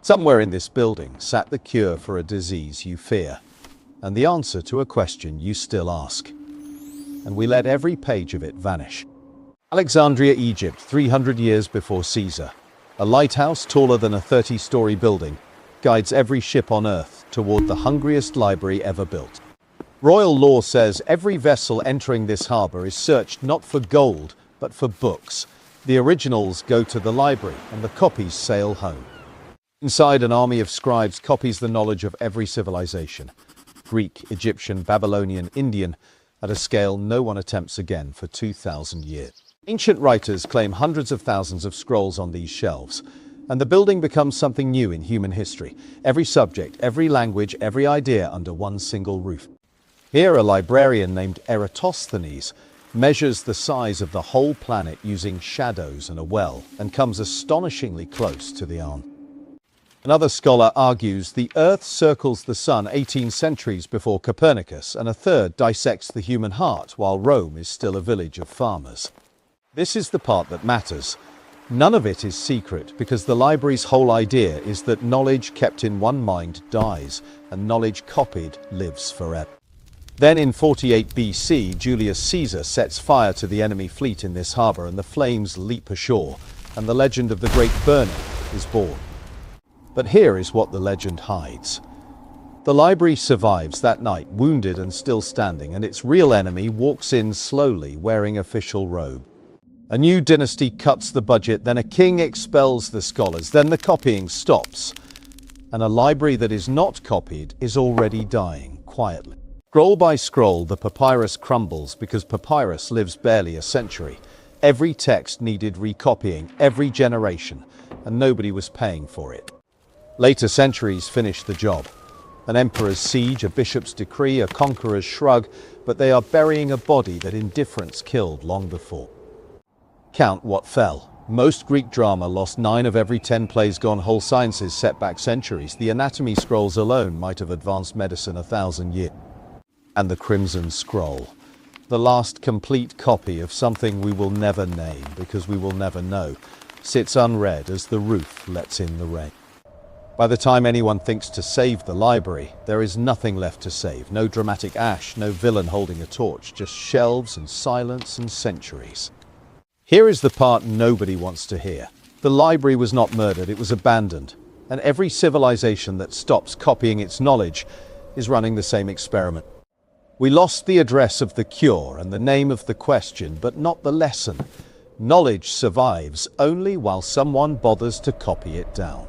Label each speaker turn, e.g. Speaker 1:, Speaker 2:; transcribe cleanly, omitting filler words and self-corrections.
Speaker 1: Somewhere in this building sat the cure for a disease you fear, and the answer to a question you still ask. And we let every page of it vanish. Alexandria, Egypt, 300 years before Caesar. A lighthouse taller than a 30-story building guides every ship on Earth toward the hungriest library ever built. Royal law says every vessel entering this harbor is searched not for gold, but for books. The originals go to the library, and the copies sail home. Inside, an army of scribes copies the knowledge of every civilization. Greek, Egyptian, Babylonian, Indian, at a scale no one attempts again for 2,000 years. Ancient writers claim hundreds of thousands of scrolls on these shelves, and the building becomes something new in human history. Every subject, every language, every idea under one single roof. Here, a librarian named Eratosthenes measures the size of the whole planet using shadows and a well, and comes astonishingly close to the answer. Another scholar argues the Earth circles the Sun 18 centuries before Copernicus, and a third dissects the human heart while Rome is still a village of farmers. This is the part that matters. None of it is secret, because the library's whole idea is that knowledge kept in one mind dies, and knowledge copied lives forever. Then in 48 BC, Julius Caesar sets fire to the enemy fleet in this harbor, and the flames leap ashore, and the legend of the Great Burning is born. But here is what the legend hides. The library survives that night, wounded and still standing, and its real enemy walks in slowly, wearing official robe. A new dynasty cuts the budget, then a king expels the scholars, then the copying stops. And a library that is not copied is already dying quietly. Scroll by scroll, the papyrus crumbles, because papyrus lives barely a century. Every text needed recopying, every generation, and nobody was paying for it. Later centuries finished the job. An emperor's siege, a bishop's decree, a conqueror's shrug, but they are burying a body that indifference killed long before. Count what fell. Most Greek drama lost 9 of every 10 plays gone. Whole sciences set back centuries. The anatomy scrolls alone might have advanced medicine 1,000 years. And the Crimson Scroll, the last complete copy of something we will never name because we will never know, sits unread as the roof lets in the rain. By the time anyone thinks to save the library, there is nothing left to save. No dramatic ash, no villain holding a torch, just shelves and silence and centuries. Here is the part nobody wants to hear. The library was not murdered, it was abandoned. And every civilization that stops copying its knowledge is running the same experiment. We lost the address of the cure and the name of the question, but not the lesson. Knowledge survives only while someone bothers to copy it down.